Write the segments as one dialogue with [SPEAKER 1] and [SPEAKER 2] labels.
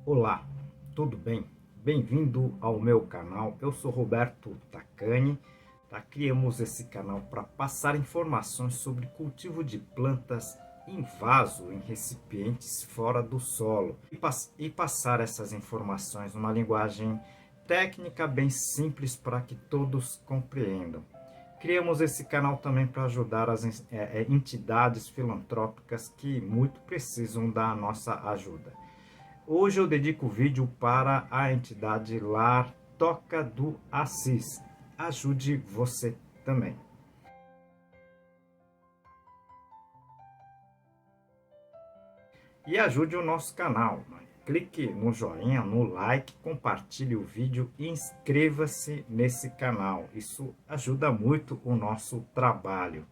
[SPEAKER 1] Olá, tudo bem? Bem-vindo ao meu canal. Eu sou Roberto Tacani. Criamos esse canal para passar informações sobre cultivo de plantas em vaso, em recipientes fora do solo e passar essas informações numa linguagem técnica bem simples para que todos compreendam. Criamos esse canal também para ajudar as entidades filantrópicas que muito precisam da nossa ajuda. Hoje eu dedico o vídeo para a entidade Lar Toca do Assis. Ajude você também. E ajude o nosso canal. Clique no joinha, no like, compartilhe o vídeo e inscreva-se nesse canal. Isso ajuda muito o nosso trabalho.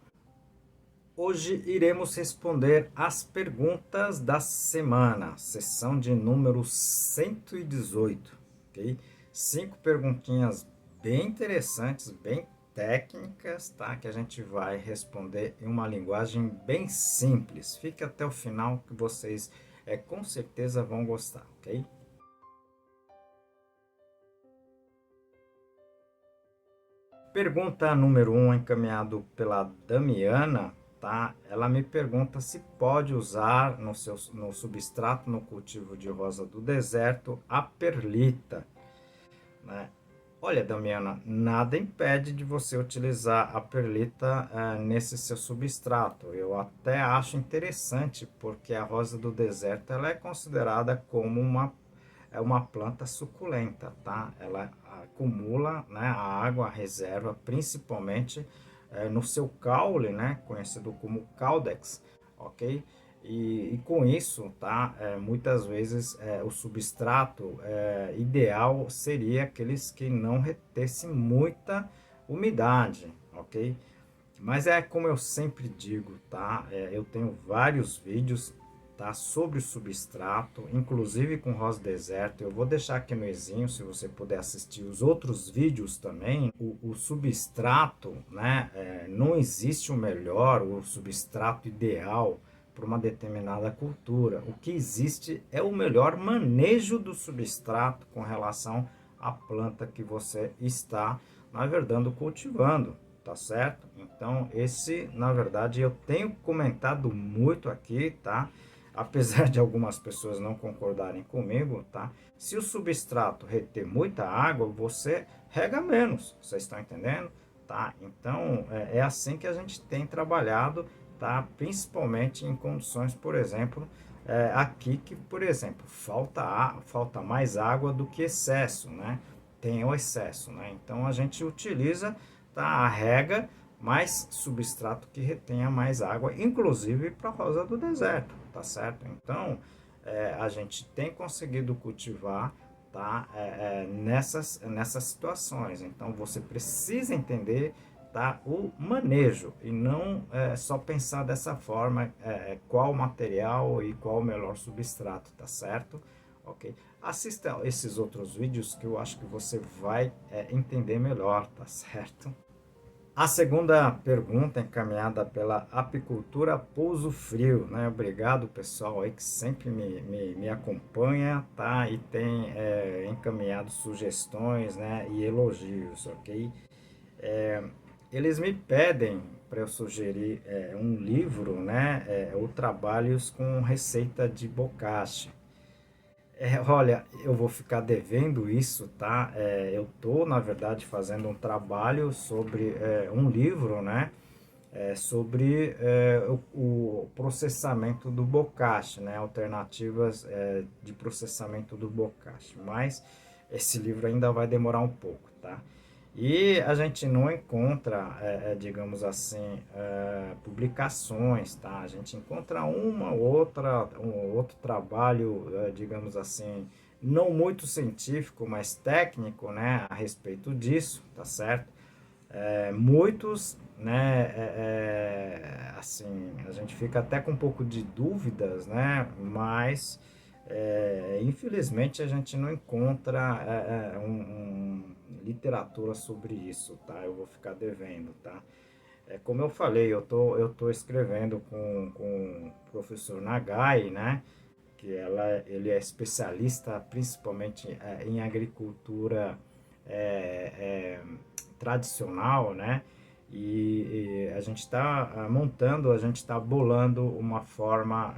[SPEAKER 1] Hoje iremos responder as perguntas da semana, sessão de número 118, ok? 5 perguntinhas bem interessantes, bem técnicas, tá? Que a gente vai responder em uma linguagem bem simples. Fique até o final que vocês com certeza vão gostar, ok? Pergunta número 1, encaminhado pela Damiana, tá? Ela me pergunta se pode usar no substrato, no cultivo de rosa do deserto, a perlita, né? Olha, Damiana, nada impede de você utilizar a perlita nesse seu substrato. Eu até acho interessante, porque a rosa do deserto ela é considerada como uma planta suculenta, tá? Ela acumula, né, a água, a reserva, principalmente no seu caule, né, conhecido como caudex, ok? E com isso, tá, muitas vezes o substrato ideal seria aqueles que não retesse muita umidade, ok? Mas é como eu sempre digo, tá? Eu tenho vários vídeos, tá, sobre o substrato, inclusive com rosa deserto. Eu vou deixar aqui no exinho, se você puder assistir os outros vídeos também. O substrato, né? Não existe o melhor, o substrato ideal para uma determinada cultura. O que existe é o melhor manejo do substrato com relação à planta que você está, na verdade, cultivando. Tá certo? Então, na verdade, eu tenho comentado muito aqui, tá? Apesar de algumas pessoas não concordarem comigo, tá? Se o substrato reter muita água, você rega menos, vocês estão entendendo? Tá? Então, é assim que a gente tem trabalhado, tá? Principalmente em condições, por exemplo, aqui que, por exemplo, falta mais água do que excesso, né? Tem o excesso, né? Então, a gente utiliza, tá, a rega, mais substrato que retenha mais água, inclusive para a rosa do deserto, tá certo? Então, a gente tem conseguido cultivar, tá, nessas situações. Então, você precisa entender, tá, o manejo e não só pensar dessa forma, qual material e qual o melhor substrato, tá certo? Ok? Assista esses outros vídeos que eu acho que você vai entender melhor, tá certo? A segunda pergunta encaminhada pela Apicultura Pouso Frio, né? Obrigado, pessoal aí que sempre me acompanha, tá? E tem encaminhado sugestões, né? E elogios, ok? Eles me pedem para eu sugerir um livro, né? Ou trabalhos com receita de bocashi. Olha, eu vou ficar devendo isso, tá? Eu tô, na verdade, fazendo um trabalho sobre um livro, né? Sobre o processamento do bocashi, né? Alternativas de processamento do bocashi. Mas esse livro ainda vai demorar um pouco, tá? E a gente não encontra, digamos assim, publicações, tá? A gente encontra um outro trabalho, digamos assim, não muito científico, mas técnico, né, a respeito disso, tá certo? Muitos, né, assim, a gente fica até com um pouco de dúvidas, né, mas infelizmente a gente não encontra literatura sobre isso, tá? Eu vou ficar devendo, tá? Como eu falei, eu tô escrevendo com o professor Nagai, né, que ele é especialista principalmente em agricultura é, tradicional, né? E a gente está montando, a gente está bolando uma forma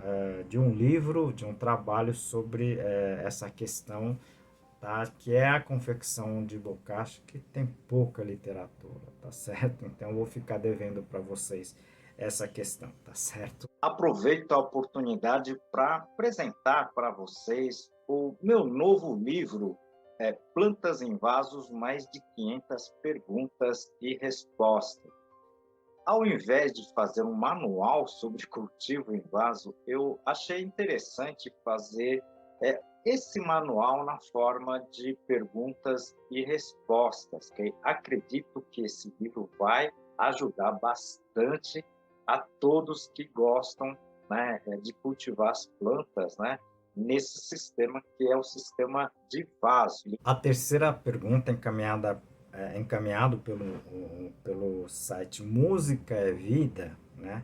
[SPEAKER 1] de um livro, de um trabalho sobre essa questão, tá? Que é a confecção de bocacha, que tem pouca literatura, tá certo? Então eu vou ficar devendo para vocês essa questão, tá certo? Aproveito a oportunidade para apresentar para vocês o meu novo livro, Plantas em Vasos, mais de 500 perguntas e respostas. Ao invés de fazer um manual sobre cultivo em vaso, eu achei interessante fazer esse manual na forma de perguntas e respostas, que acredito que esse livro vai ajudar bastante a todos que gostam, né, de cultivar as plantas, né, nesse sistema que é o sistema de vaso. A terceira pergunta encaminhado pelo site Música é Vida, né?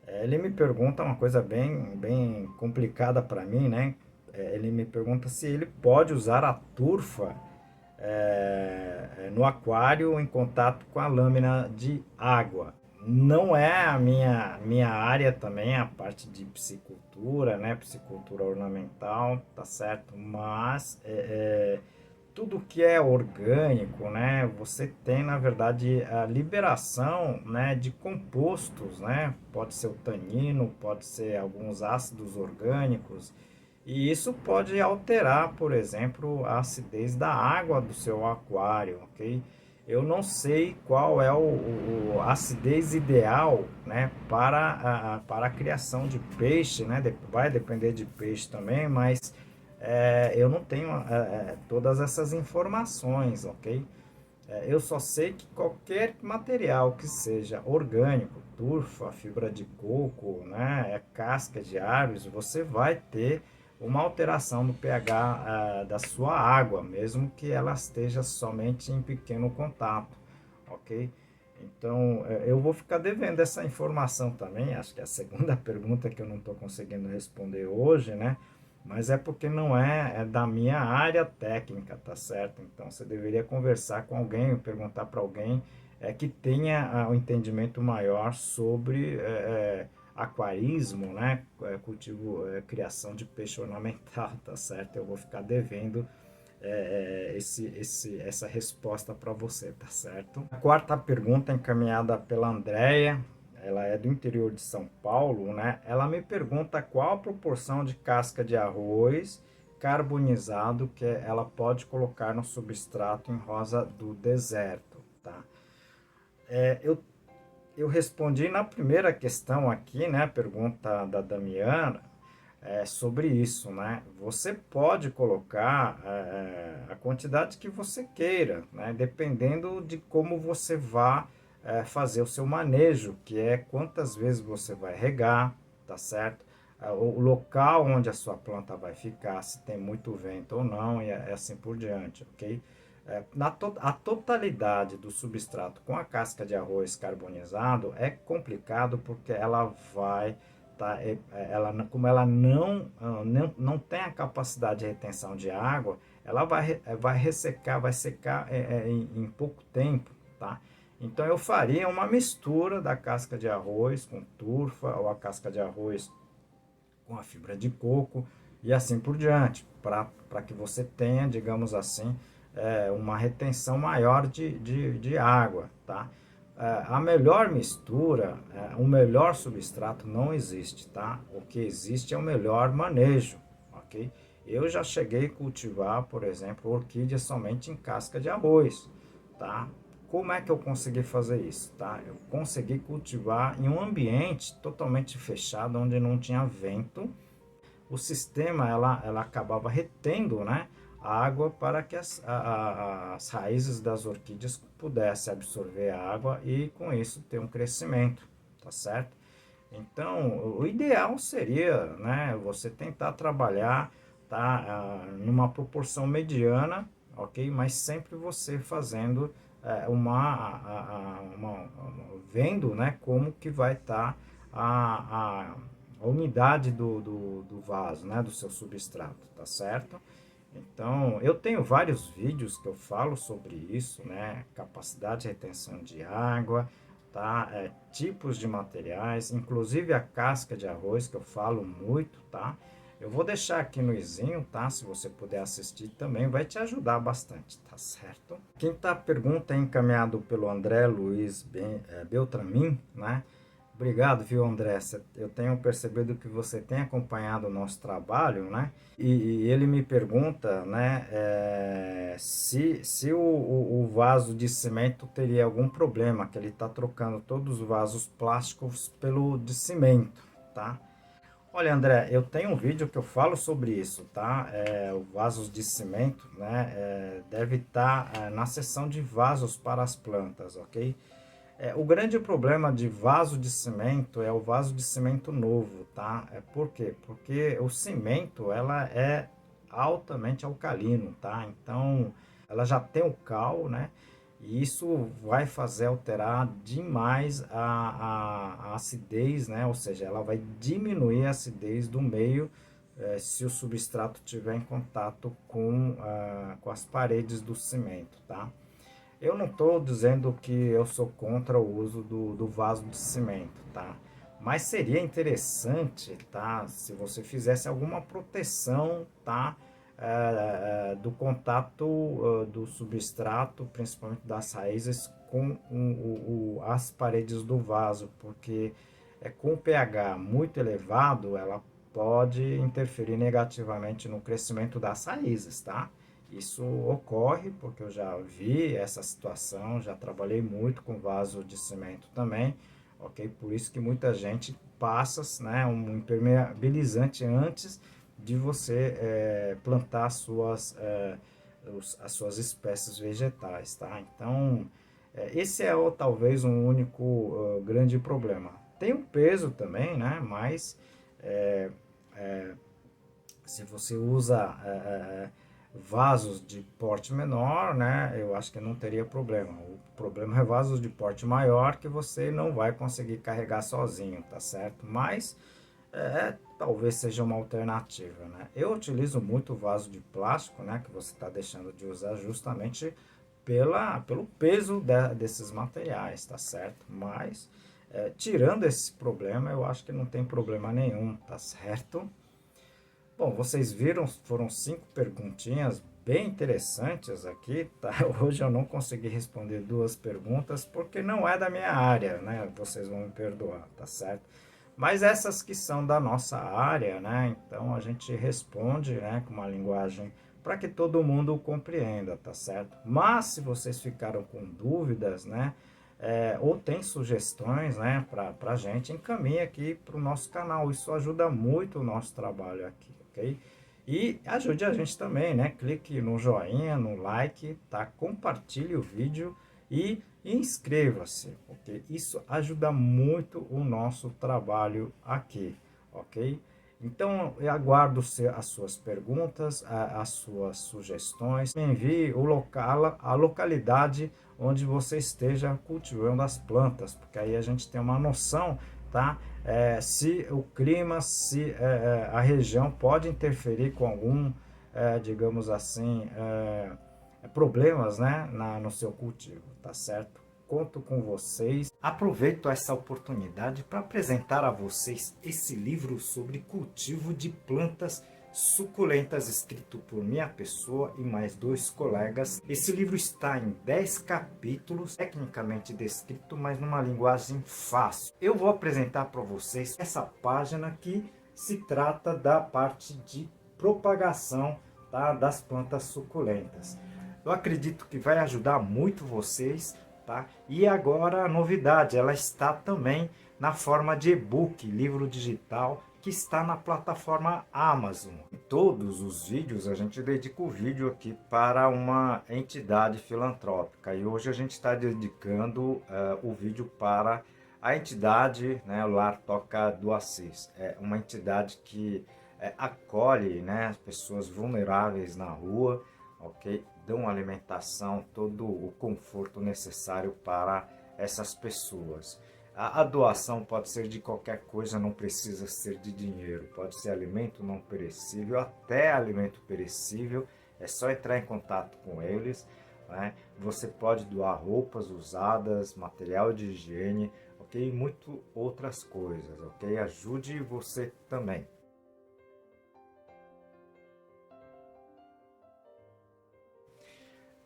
[SPEAKER 1] Ele me pergunta uma coisa bem complicada para mim, né? Ele me pergunta se ele pode usar a turfa no aquário em contato com a lâmina de água. Não é a minha área também, a parte de piscicultura, né? Piscicultura ornamental, tá certo? Mas tudo que é orgânico, né? Você tem, na verdade, a liberação, né, de compostos, né? Pode ser o tanino, pode ser alguns ácidos orgânicos, e isso pode alterar, por exemplo, a acidez da água do seu aquário, ok? Eu não sei qual é a acidez ideal, né, para a criação de peixe, né? Vai depender de peixe também, mas eu não tenho todas essas informações, ok? Eu só sei que qualquer material que seja orgânico, turfa, fibra de coco, né, casca de árvores, você vai ter uma alteração no pH da sua água, mesmo que ela esteja somente em pequeno contato, ok? Então, eu vou ficar devendo essa informação também, acho que é a segunda pergunta que eu não estou conseguindo responder hoje, né? Mas é porque não é da minha área técnica, tá certo? Então, você deveria conversar com alguém, perguntar para alguém que tenha um entendimento maior sobre aquarismo, né? Cultivo, criação de peixe ornamental, tá certo? Eu vou ficar devendo essa resposta para você, tá certo? A quarta pergunta encaminhada pela Andrea, ela é do interior de São Paulo, né? Ela me pergunta qual a proporção de casca de arroz carbonizado que ela pode colocar no substrato em rosa do deserto, tá? Eu respondi na primeira questão aqui, né? A pergunta da Damiana, sobre isso, né? Você pode colocar a quantidade que você queira, né? Dependendo de como você vá fazer o seu manejo, que é quantas vezes você vai regar, tá certo? O local onde a sua planta vai ficar, se tem muito vento ou não, e assim por diante, ok? A totalidade do substrato com a casca de arroz carbonizado é complicado porque ela vai tá? Como ela não tem a capacidade de retenção de água, ela vai ressecar, vai secar em pouco tempo, tá? Então eu faria uma mistura da casca de arroz com turfa ou a casca de arroz com a fibra de coco e assim por diante, para que você tenha, digamos assim, uma retenção maior de água, tá? A melhor mistura, o melhor substrato não existe, tá? O que existe é o melhor manejo, ok? Eu já cheguei a cultivar, por exemplo, orquídea somente em casca de arroz, tá? Como é que eu consegui fazer isso, tá? Eu consegui cultivar em um ambiente totalmente fechado, onde não tinha vento. O sistema, ela acabava retendo, né, a água para que as raízes das orquídeas pudessem absorver a água e com isso ter um crescimento, tá certo? Então, o ideal seria, né, você tentar trabalhar, tá, numa proporção mediana, ok? Mas sempre você fazendo vendo, né, como que vai estar a umidade do vaso, né, do seu substrato, tá certo? Então, eu tenho vários vídeos que eu falo sobre isso, né? Capacidade de retenção de água, tá? Tipos de materiais, inclusive a casca de arroz, que eu falo muito, tá? Eu vou deixar aqui no izinho, tá? Se você puder assistir também, vai te ajudar bastante, tá certo? Quinta pergunta é encaminhado pelo André Luiz Beltramin, né? Obrigado, viu, André? Eu tenho percebido que você tem acompanhado o nosso trabalho, né? E ele me pergunta, né, se o vaso de cimento teria algum problema, que ele está trocando todos os vasos plásticos pelo de cimento, tá? Olha, André, eu tenho um vídeo que eu falo sobre isso, tá? O vasos de cimento, né, deve estar na seção de vasos para as plantas, ok? O grande problema de vaso de cimento é o vaso de cimento novo, tá? Por quê? Porque o cimento, ela é altamente alcalino, tá? Então, ela já tem o cal, né? E isso vai fazer alterar demais a acidez, né? Ou seja, ela vai diminuir a acidez do meio se o substrato tiver em contato com as paredes do cimento, tá? Eu não estou dizendo que eu sou contra o uso do vaso de cimento, tá? Mas seria interessante, tá? Se você fizesse alguma proteção, tá? Do contato do substrato, principalmente das raízes, com as paredes do vaso, porque com o pH muito elevado, ela pode interferir negativamente no crescimento das raízes, tá? Isso ocorre porque eu já vi essa situação, já trabalhei muito com vaso de cimento também, ok? Por isso que muita gente passa, né, um impermeabilizante antes de você plantar as suas espécies vegetais, tá? Então, esse é talvez um único grande problema. Tem o peso também, né? Mas se você usa vasos de porte menor, né, eu acho que não teria problema. O problema é vasos de porte maior que você não vai conseguir carregar sozinho, tá certo? Mas talvez seja uma alternativa, né? Eu utilizo muito vaso de plástico, né, que você está deixando de usar justamente pelo peso desses materiais, tá certo? Mas tirando esse problema, eu acho que não tem problema nenhum, tá certo? Bom, vocês viram, foram 5 perguntinhas bem interessantes aqui, tá? Hoje eu não consegui responder 2 perguntas porque não é da minha área, né? Vocês vão me perdoar, tá certo? Mas essas que são da nossa área, né? Então a gente responde, né, com uma linguagem para que todo mundo compreenda, tá certo? Mas se vocês ficaram com dúvidas, né? Ou tem sugestões, né, para a gente, encaminhe aqui para o nosso canal. Isso ajuda muito o nosso trabalho aqui, ok? E ajude a gente também, né? Clique no joinha, no like, tá? Compartilhe o vídeo e inscreva-se, ok? Isso ajuda muito o nosso trabalho aqui, ok? Então, eu aguardo as suas perguntas, as suas sugestões. Me envie o local, a localidade onde você esteja cultivando as plantas, porque aí a gente tem uma noção, tá? Se o clima, se a região pode interferir com algum, digamos assim, problemas, né, no seu cultivo, tá certo? Conto com vocês. Aproveito essa oportunidade para apresentar a vocês esse livro sobre cultivo de plantas suculentas, escrito por minha pessoa e mais 2 colegas. Esse livro está em 10 capítulos, tecnicamente descrito, mas numa linguagem fácil. Eu vou apresentar para vocês essa página que se trata da parte de propagação, tá, das plantas suculentas. Eu acredito que vai ajudar muito vocês, tá? E agora a novidade, ela está também na forma de e-book, livro digital, que está na plataforma Amazon. Em todos os vídeos a gente dedica o vídeo aqui para uma entidade filantrópica. E hoje a gente está dedicando o vídeo para a entidade, né, o Lar Toca do Assis. É uma entidade que acolhe, né, as pessoas vulneráveis na rua, ok? Dão alimentação, todo o conforto necessário para essas pessoas. A doação pode ser de qualquer coisa, não precisa ser de dinheiro. Pode ser alimento não perecível, até alimento perecível. É só entrar em contato com eles, né? Você pode doar roupas usadas, material de higiene, ok? E muito outras coisas, ok? Ajude você também.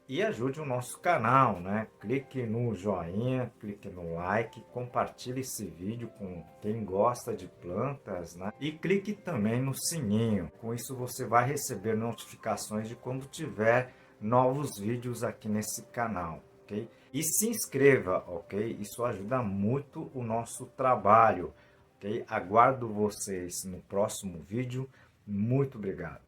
[SPEAKER 1] E ajude o nosso canal, né? Clique no joinha, clique no like, compartilhe esse vídeo com quem gosta de plantas, né? E clique também no sininho. Com isso você vai receber notificações de quando tiver novos vídeos aqui nesse canal, ok? E se inscreva, ok? Isso ajuda muito o nosso trabalho, ok? Aguardo vocês no próximo vídeo. Muito obrigado.